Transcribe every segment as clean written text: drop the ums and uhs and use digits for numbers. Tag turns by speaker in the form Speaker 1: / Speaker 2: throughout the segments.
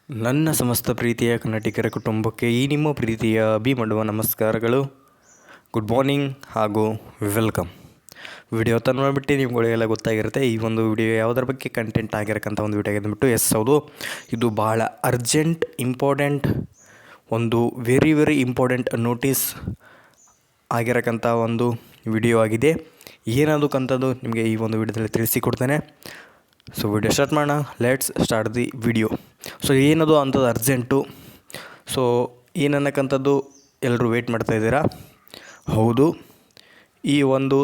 Speaker 1: ನನ್ನ ಸಮಸ್ತ ಪ್ರೀತಿಯ ಕನ್ನಡಿಗರ ಕುಟುಂಬಕ್ಕೆ ಈ ನಿಮ್ಮ ಪ್ರೀತಿಯ ಮಾಡುವ ನಮಸ್ಕಾರಗಳು. ಗುಡ್ ಮಾರ್ನಿಂಗ್ ಹಾಗೂ ವೆಲ್ಕಮ್. ವಿಡಿಯೋ ನೋಡಿಬಿಟ್ಟು ನಿಮ್ಗಳಿಗೆಲ್ಲ ಗೊತ್ತಾಗಿರುತ್ತೆ ಈ ಒಂದು ವಿಡಿಯೋ ಯಾವುದರ ಬಗ್ಗೆ ಕಂಟೆಂಟ್ ಆಗಿರಕ್ಕಂಥ ಒಂದು ವಿಡಿಯೋ ಆಗಿದ್ಬಿಟ್ಟು ಹೌದು, ಇದು ಭಾಳ ಅರ್ಜೆಂಟ್ ಇಂಪಾರ್ಟೆಂಟ್ ಒಂದು ವೆರಿ ಇಂಪಾರ್ಟೆಂಟ್ ನೋಟಿಸ್ ಆಗಿರಕ್ಕಂಥ ಒಂದು ವಿಡಿಯೋ ಆಗಿದೆ. ಏನದಕ್ಕಂಥದ್ದು ನಿಮಗೆ ಈ ಒಂದು ವಿಡಿಯೋದಲ್ಲಿ ತಿಳಿಸಿಕೊಡ್ತೇನೆ. ಸೊ ವಿಡಿಯೋ ಸ್ಟಾರ್ಟ್ ಮಾಡೋಣ. Let's start the video. So ಏನದು ಅಂಥದ್ದು ಅರ್ಜೆಂಟು. ಸೊ ಏನನ್ನಕ್ಕಂಥದ್ದು ಎಲ್ಲರೂ ವೆಯ್ಟ್ ಮಾಡ್ತಾಯಿದ್ದೀರಾ? ಹೌದು, ಈ ಒಂದು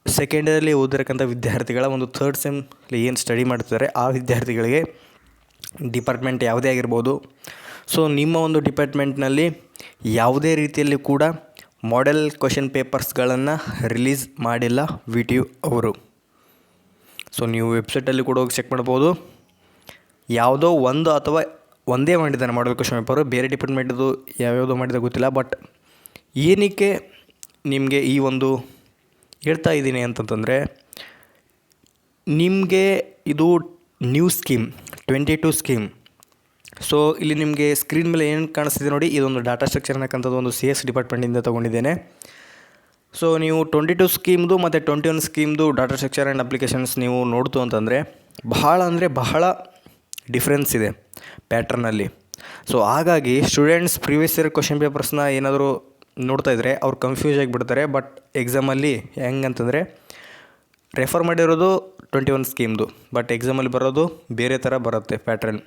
Speaker 1: ಸೆಕೆಂಡ್ ಇಯರಲ್ಲಿ ಓದಿರಕ್ಕಂಥ ವಿದ್ಯಾರ್ಥಿಗಳ ಒಂದು ಥರ್ಡ್ ಸೆಮ್ಲಿ ಏನು ಸ್ಟಡಿ ಮಾಡ್ತಿದ್ದಾರೆ ಆ ವಿದ್ಯಾರ್ಥಿಗಳಿಗೆ ಡಿಪಾರ್ಟ್ಮೆಂಟ್ ಯಾವುದೇ ಆಗಿರ್ಬೋದು. ಸೊ ನಿಮ್ಮ ಒಂದು ಡಿಪಾರ್ಟ್ಮೆಂಟ್ನಲ್ಲಿ ಯಾವುದೇ ರೀತಿಯಲ್ಲಿ ಕೂಡ ಮಾಡೆಲ್ ಕ್ವೆಶ್ಚನ್ ಪೇಪರ್ಸ್ಗಳನ್ನು ರಿಲೀಸ್ ಮಾಡಿಲ್ಲ VTU ಅವರು. ಸೊ ನೀವು ವೆಬ್ಸೈಟಲ್ಲಿ ಕೂಡ ಹೋಗಿ ಚೆಕ್ ಮಾಡ್ಬೋದು. ಯಾವುದೋ ಒಂದು ಅಥವಾ ಒಂದೇ ಮಾಡಿದ್ದಾನೆ ಮಾಡೆಲ್ ಕ್ವೆಶ್ಚನ್ ಪೇಪರು, ಬೇರೆ ಡಿಪಾರ್ಟ್ಮೆಂಟ್ದು ಯಾವ್ಯಾವುದೋ ಮಾಡಿದ ಗೊತ್ತಿಲ್ಲ. ಬಟ್ ಏನಕ್ಕೆ ನಿಮಗೆ ಈ ಒಂದು ಹೇಳ್ತಾ ಇದ್ದೀನಿ ಅಂತಂತಂದರೆ, ನಿಮಗೆ ಇದು ನ್ಯೂ ಸ್ಕೀಮ್ 22 ಸ್ಕೀಮ್. ಸೊ ಇಲ್ಲಿ ನಿಮಗೆ ಸ್ಕ್ರೀನ್ ಮೇಲೆ ಏನು ಕಾಣಿಸ್ತಿದೆ ನೋಡಿ, ಇದೊಂದು ಡಾಟಾ ಸ್ಟ್ರಕ್ಚರ್ ಅನ್ನಕ್ಕಂಥದ್ದು ಒಂದು CS ಡಿಪಾರ್ಟ್ಮೆಂಟಿಂದ ತೊಗೊಂಡಿದ್ದೇನೆ. ಸೊ ನೀವು 22 ಸ್ಕೀಮ್ದು ಮತ್ತು 21 ಸ್ಕೀಮ್ದು ಡಾಟಾ ಸ್ಟ್ರಕ್ಚರ್ ಆ್ಯಂಡ್ ಅಪ್ಲಿಕೇಶನ್ಸ್ ನೀವು ನೋಡ್ತು ಅಂತಂದರೆ ಬಹಳ ಡಿಫ್ರೆನ್ಸ್ ಇದೆ ಪ್ಯಾಟ್ರನಲ್ಲಿ. ಸೊ ಹಾಗಾಗಿ ಸ್ಟೂಡೆಂಟ್ಸ್ ಪ್ರೀವಿಯಸ್ ಇಯರ್ ಕ್ವೆಶ್ಚನ್ ಪೇಪರ್ಸ್ನ ಏನಾದರೂ ನೋಡ್ತಾ ಇದ್ದರೆ ಅವ್ರು ಕನ್ಫ್ಯೂಸ್ ಆಗಿಬಿಡ್ತಾರೆ. ಬಟ್ ಎಕ್ಸಾಮಲ್ಲಿ ಹೆಂಗಂತಂದರೆ ರೆಫರ್ ಮಾಡಿರೋದು 21 ಸ್ಕೀಮ್ದು, ಬಟ್ ಎಕ್ಸಾಮಲ್ಲಿ ಬರೋದು ಬೇರೆ ಥರ ಬರುತ್ತೆ ಪ್ಯಾಟ್ರನ್.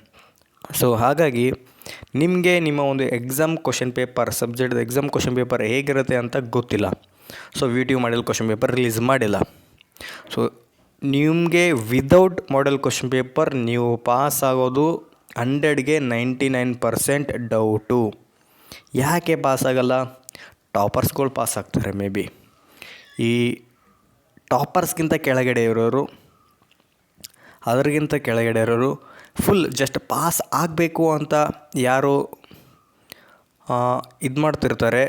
Speaker 1: ಸೊ ಹಾಗಾಗಿ ನಿಮಗೆ ನಿಮ್ಮ ಒಂದು ಎಕ್ಸಾಮ್ ಕ್ವೆಶ್ಚನ್ ಪೇಪರ್ ಸಬ್ಜೆಕ್ಟ್ದು ಎಕ್ಸಾಮ್ ಕ್ವೆಶ್ಚನ್ ಪೇಪರ್ ಹೇಗಿರುತ್ತೆ ಅಂತ ಗೊತ್ತಿಲ್ಲ. So VTU model question paper release ಮಾಡಿಲ್ಲ. ಸೊ ನಿಮಗೆ ವಿದೌಟ್ ಮಾಡೆಲ್ ಕ್ವೆಶ್ಚನ್ ಪೇಪರ್ ನೀವು ಪಾಸ್ ಆಗೋದು 100ಗೆ 99% ಡೌಟು. ಯಾಕೆ ಪಾಸ್ ಆಗೋಲ್ಲ? ಟಾಪರ್ಸ್ಗಳು ಪಾಸ್ ಆಗ್ತಾರೆ. ಮೇ ಬಿ ಈ ಟಾಪರ್ಸ್ಗಿಂತ ಕೆಳಗಡೆ ಇರೋರು, ಅದರಿಗಿಂತ ಕೆಳಗಡೆ ಇರೋರು ಫುಲ್ ಜಸ್ಟ್ ಪಾಸ್ ಆಗಬೇಕು ಅಂತ ಯಾರು ಇದು ಮಾಡ್ತಿರ್ತಾರೆ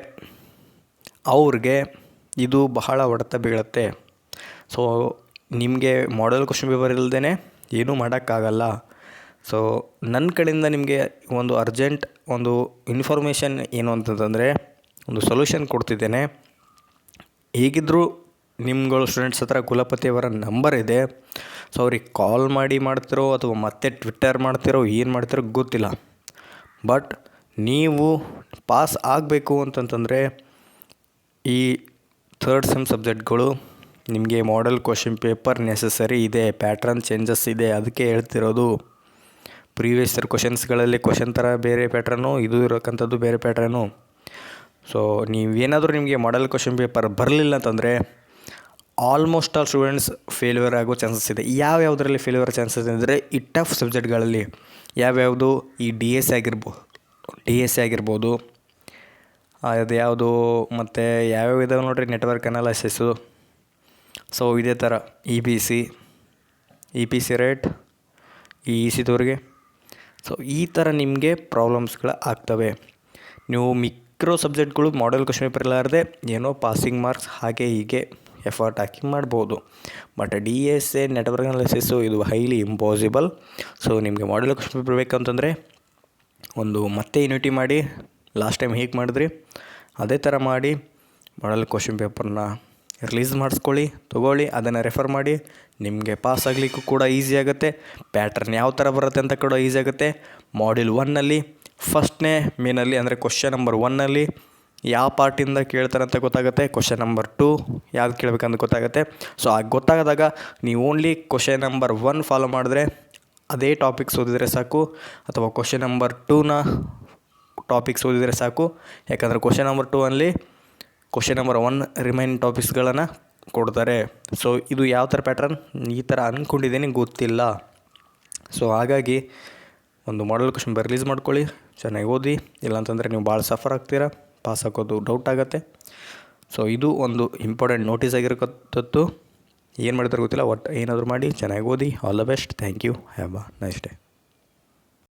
Speaker 1: ಅವ್ರಿಗೆ ಇದು ಬಹಳ ಹೊಡೆತ ಬೀಳುತ್ತೆ. ಸೊ ನಿಮಗೆ ಮಾಡೆಲ್ ಕ್ವೆಶ್ಚನ್ ಪೇಪರ್ ಇಲ್ಲದೇ ಏನೂ ಮಾಡೋಕ್ಕಾಗಲ್ಲ. ಸೊ ನನ್ನ ಕಡೆಯಿಂದ ನಿಮಗೆ ಒಂದು ಅರ್ಜೆಂಟ್ ಒಂದು ಇನ್ಫಾರ್ಮೇಷನ್ ಏನು ಅಂತಂದರೆ ಒಂದು ಸೊಲ್ಯೂಷನ್ ಕೊಡ್ತಿದ್ದೇನೆ. ಹೇಗಿದ್ದರೂ ನಿಮ್ಗಳು ಸ್ಟೂಡೆಂಟ್ಸ್ ಹತ್ರ ಕುಲಪತಿಯವರ ನಂಬರ್ ಇದೆ. ಸೊ ಅವ್ರಿಗೆ ಕಾಲ್ ಮಾಡಿ ಮಾಡ್ತಿರೋ ಅಥವಾ ಮತ್ತೆ ಟ್ವಿಟ್ಟರ್ ಮಾಡ್ತಿರೋ ಏನು ಮಾಡ್ತಿರೋ ಗೊತ್ತಿಲ್ಲ. ಬಟ್ ನೀವು ಪಾಸ್ ಆಗಬೇಕು ಅಂತಂತಂದರೆ ಈ ಥರ್ಡ್ ಸೆಮ್ ಸಬ್ಜೆಕ್ಟ್ಗಳು ನಿಮಗೆ ಮಾಡೆಲ್ ಕ್ವೆಶ್ಚನ್ ಪೇಪರ್ ನೆಸಸರಿ ಇದೆ. ಪ್ಯಾಟ್ರನ್ ಚೇಂಜಸ್ ಇದೆ, ಅದಕ್ಕೆ ಹೇಳ್ತಿರೋದು. ಪ್ರೀವಿಯಸ್ ಇಯರ್ ಕ್ವೆಶನ್ಸ್ಗಳಲ್ಲಿ ಕ್ವೆಶನ್ ಥರ ಬೇರೆ ಪ್ಯಾಟ್ರನು, ಇದು ಇರೋಕ್ಕಂಥದ್ದು ಬೇರೆ ಪ್ಯಾಟ್ರನು. ಸೊ ನೀವೇನಾದರೂ ನಿಮಗೆ ಮಾಡೆಲ್ ಕ್ವೆಶ್ಚನ್ ಪೇಪರ್ ಬರಲಿಲ್ಲ ಅಂತಂದರೆ ಆಲ್ಮೋಸ್ಟ್ ಆಲ್ ಸ್ಟೂಡೆಂಟ್ಸ್ ಫೇಲ್ಯೂರ್ ಆಗೋ ಚಾನ್ಸಸ್ ಇದೆ. ಯಾವ್ಯಾವುದರಲ್ಲಿ ಫೇಲ್ಯೂರ್ ಚಾನ್ಸಸ್ ಅಂದರೆ ಈ ಟಫ್ ಸಬ್ಜೆಕ್ಟ್ಗಳಲ್ಲಿ ಯಾವ್ಯಾವುದು ಈ DSA ಆಗಿರ್ಬೋದು, ಅದು ಯಾವುದು ಮತ್ತು ಯಾವ್ಯಾವ ಇದಾವೆ ನೋಡಿರಿ, ನೆಟ್ವರ್ಕ್ ಅನಾಲಿಸಿಸು. ಸೊ ಇದೇ ಥರ EPC ರೇಟ್ ECದವ್ರಿಗೆ. ಸೊ ಈ ಥರ ನಿಮಗೆ ಪ್ರಾಬ್ಲಮ್ಸ್ಗಳು ಆಗ್ತವೆ. ನೀವು ಮಿಕ್ರೋ ಸಬ್ಜೆಕ್ಟ್ಗಳು ಮಾಡೆಲ್ ಕ್ವೆಶ್ಚನ್ ಪೇಪರ್ ಇಲ್ಲಾರದೆ ಏನೋ ಪಾಸಿಂಗ್ ಮಾರ್ಕ್ಸ್ ಹಾಗೆ ಹೀಗೆ ಎಫರ್ಟ್ ಹಾಕಿ ಮಾಡ್ಬೋದು. ಬಟ್ DSA ನೆಟ್ವರ್ಕ್ ಅನಾಲಿಸಿಸು ಇದು ಹೈಲಿ ಇಂಪಾಸಿಬಲ್. ಸೊ ನಿಮಗೆ ಮಾಡೆಲ್ ಕ್ವೆಶ್ಚನ್ ಪೇಪರ್ ಬೇಕಂತಂದರೆ ಒಂದು ಮತ್ತೆ ಯೂನಿಟಿ ಮಾಡಿ, ಲಾಸ್ಟ್ ಟೈಮ್ ಹೇಗೆ ಮಾಡಿದ್ರಿ ಅದೇ ಥರ ಮಾಡಿ ಮಾಡೆಲ್ ಕ್ವೆಶ್ಚನ್ ಪೇಪರ್ನ ರಿಲೀಸ್ ತೊಗೊಳ್ಳಿ, ಅದನ್ನು ರೆಫರ್ ಮಾಡಿ. ನಿಮಗೆ ಪಾಸ್ ಆಗಲಿಕ್ಕೂ ಕೂಡ ಈಸಿ ಆಗುತ್ತೆ. ಪ್ಯಾಟ್ರನ್ ಯಾವ ಥರ ಬರುತ್ತೆ ಅಂತ ಕೂಡ ಈಸಿ ಆಗುತ್ತೆ. ಮಾಡ್ಯೂಲ್ 1ನಲ್ಲಿ ಫಸ್ಟ್ನೇ ಮೇನಲ್ಲಿ ಅಂದರೆ ಕ್ವೆಶ್ಚನ್ ನಂಬರ್ 1ನಲ್ಲಿ ಯಾವ ಪಾರ್ಟಿಂದ ಕೇಳ್ತಾರೆ ಅಂತ ಗೊತ್ತಾಗುತ್ತೆ. ಕ್ವೆಶ್ಚನ್ ನಂಬರ್ 2 ಯಾವ್ದು ಕೇಳಬೇಕಂತ ಗೊತ್ತಾಗುತ್ತೆ. ಸೊ ಆಗ ಗೊತ್ತಾಗದಾಗ ನೀವು ಓನ್ಲಿ ಕ್ವೆಶ್ಚನ್ ನಂಬರ್ 1 ಫಾಲೋ ಮಾಡಿದ್ರೆ ಅದೇ ಟಾಪಿಕ್ಸ್ ಓದಿದರೆ ಸಾಕು, ಅಥವಾ ಕ್ವೆಶ್ಚನ್ ನಂಬರ್ 2ನ ಟಾಪಿಕ್ಸ್ ಓದಿದರೆ ಸಾಕು. ಯಾಕಂದರೆ ಕ್ವೆಶ್ಚನ್ ನಂಬರ್ 2 ಅಲ್ಲಿ ಕ್ವೆಶ್ಚನ್ ನಂಬರ್ 1 ರಿಮೈನ್ ಟಾಪಿಕ್ಸ್ಗಳನ್ನು ಕೊಡ್ತಾರೆ. ಸೊ ಇದು ಯಾವ ಥರ ಪ್ಯಾಟ್ರನ್ ಈ ಥರ ಅಂದ್ಕೊಂಡಿದ್ದೀನಿ ಗೊತ್ತಿಲ್ಲ. ಸೊ ಹಾಗಾಗಿ ಒಂದು ಮಾಡೆಲ್ ಕ್ವೆಶ್ಚನ್ ರಿಲೀಸ್ ಮಾಡ್ಕೊಳ್ಳಿ, ಚೆನ್ನಾಗಿ ಓದಿ. ಇಲ್ಲಾಂತಂದರೆ ನೀವು ಭಾಳ ಸಫರ್ ಆಗ್ತೀರಾ, ಪಾಸ್ ಹಾಕೋದು ಡೌಟ್ ಆಗುತ್ತೆ. ಸೊ ಇದು ಒಂದು ಇಂಪಾರ್ಟೆಂಟ್ ನೋಟಿಸ್ ಆಗಿರೋಕ್ಕಂಥದ್ದು. ಏನು ಮಾಡ್ತಾರೆ ಗೊತ್ತಿಲ್ಲ, ಒಟ್ಟು ಏನಾದರೂ ಮಾಡಿ ಚೆನ್ನಾಗಿ ಓದಿ. All the best. Thank you. Have a nice day.